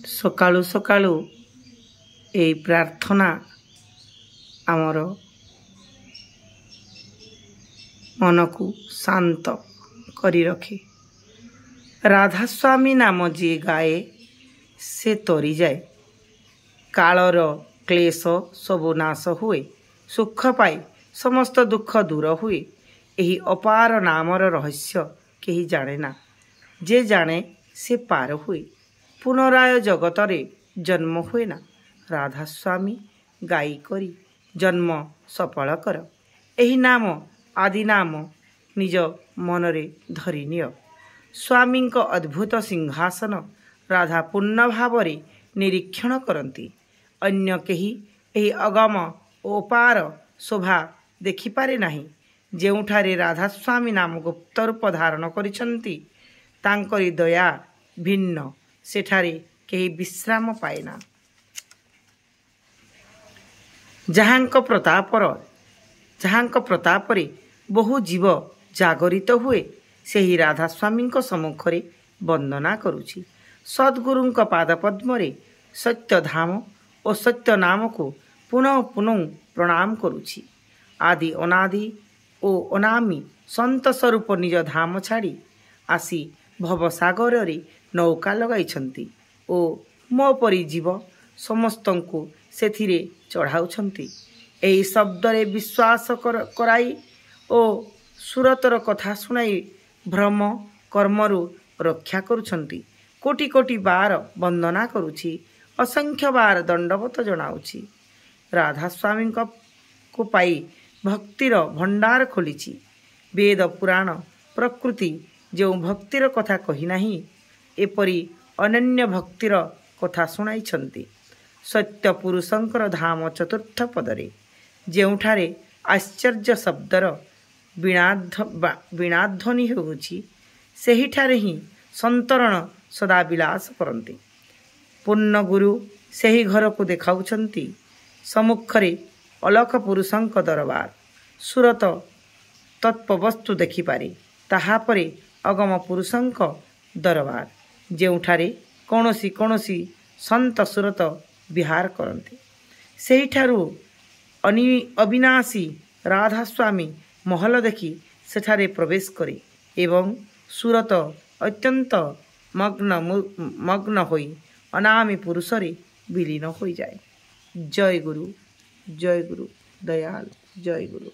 ସକାଳୁ ସକାଳୁ এই ପ୍ରାର୍ଥନା ଆମର ମନକୁ ଶାନ୍ତ କରି ରଖେ। ରାଧାସ୍ୱାମୀ ନାମ ଯିଏ ଗାଏ ସେ ତରିଯାଏ। କାଳର କ୍ଲେଶ ସବୁ ନାଶ ହୁଏ, ସୁଖ ପାଇ ସମସ୍ତ ଦୁଃଖ ଦୂର ହୁଏ। ଏହି ଅପାର ନାମର ରହସ୍ୟ କେହି ଜାଣେ ନା, ଯେ ଜାଣେ ସେ ପାର ହୁଏ। ପୁନରାୟ ଜଗତରେ ଜନ୍ମ ହୁଏ ନା। ରାଧାସ୍ୱାମୀ ଗାଇ କରି ଜନ୍ମ ସଫଳ କର। ଏହି ନାମ ଆଦି ନାମ ନିଜ ମନରେ ଧରିନିଅ। ସ୍ୱାମୀଙ୍କ ଅଦ୍ଭୁତ ସିଂହାସନ ରାଧା ପୂର୍ଣ୍ଣ ଭାବରେ ନିରୀକ୍ଷଣ କରନ୍ତି। ଅନ୍ୟ କେହି ଏହି ଅଗମ ଓ ଅପାର ଶୋଭା ଦେଖିପାରେ ନାହିଁ। ଯେଉଁଠାରେ ରାଧାସ୍ୱାମୀ ନାମ ଗୁପ୍ତ ରୂପ ଧାରଣ କରିଛନ୍ତି, ତାଙ୍କରି ଦୟା ଭିନ୍ନ ସେଠାରେ କେହି ବିଶ୍ରାମ ପାଏନା। ଯାହାଙ୍କ ପ୍ରତାପରେ ବହୁ ଜୀବ ଜାଗରିତ ହୁଏ, ସେହି ରାଧାସ୍ୱାମୀଙ୍କ ସମ୍ମୁଖରେ ବନ୍ଦନା କରୁଛି। ସଦ୍ଗୁରୁଙ୍କ ପାଦପଦ୍ମରେ ସତ୍ୟଧାମ ଓ ସତ୍ୟ ନାମକୁ ପୁନଃ ପୁନଃ ପ୍ରଣାମ କରୁଛି। ଆଦି ଅନାଦି ଓ ଅନାମୀ ସନ୍ତ ସ୍ୱରୂପ ନିଜ ଧାମ ଛାଡ଼ି ଆସି ଭବସାଗରରେ ନୌକା ଲଗାଇଛନ୍ତି ଓ ମୋ ପରି ଜୀବ ସମସ୍ତଙ୍କୁ ସେଥିରେ ଚଢ଼ାଉଛନ୍ତି। ଏହି ଶବ୍ଦରେ ବିଶ୍ୱାସ କରାଇ ଓ ସୁରତର କଥା ଶୁଣାଇ ଭ୍ରମ କର୍ମରୁ ରକ୍ଷା କରୁଛନ୍ତି। କୋଟି କୋଟି ବାର ବନ୍ଦନା କରୁଛି, ଅସଂଖ୍ୟ ବାର ଦଣ୍ଡବତ ଜଣାଉଛି। ରାଧାସ୍ୱାମୀଙ୍କୁ ପାଇ ଭକ୍ତିର ଭଣ୍ଡାର ଖୋଲିଛି। ବେଦ ପୁରାଣ ପ୍ରକୃତି ଯେଉଁ ଭକ୍ତିର କଥା କହିନାହିଁ, ଏପରି ଅନନ୍ୟ ଭକ୍ତିର କଥା ଶୁଣାଇଛନ୍ତି। ସତ୍ୟ ପୁରୁଷଙ୍କର ଧାମ ଚତୁର୍ଥ ପଦରେ, ଯେଉଁଠାରେ ଆଶ୍ଚର୍ଯ୍ୟ ଶବ୍ଦର ବୀଣାଧ୍ୱନି ହେଉଛି, ସେହିଠାରେ ହିଁ ସନ୍ତରଣ ସଦା ବିଳାସ କରନ୍ତି। ପୂର୍ଣ୍ଣ ଗୁରୁ ସେହି ଘରକୁ ଦେଖାଉଛନ୍ତି। ସମ୍ମୁଖରେ ଅଲଖ ପୁରୁଷଙ୍କ ଦରବାର। ସୁରତ ତତ୍ତ୍ୱବସ୍ତୁ ଦେଖିପାରେ। ତାହାପରେ ଅଗମ ପୁରୁଷଙ୍କ ଦରବାର, ଯେଉଁଠାରେ କୌଣସି ସନ୍ତ ସୁରତ ବିହାର କରନ୍ତି। ସେହିଠାରୁ ଅବିନାଶୀ ରାଧାସ୍ୱାମୀ ମହଲ ଦେଖି ସେଠାରେ ପ୍ରବେଶ କରେ ଏବଂ ସୁରତ ଅତ୍ୟନ୍ତ ମଗ୍ନ ହୋଇ ଅନାମୀ ପୁରୁଷରେ ବିଲୀନ ହୋଇଯାଏ। ଜୟ ଗୁରୁ, ଜୟ ଗୁରୁ ଦୟାଲ, ଜୟ ଗୁରୁ।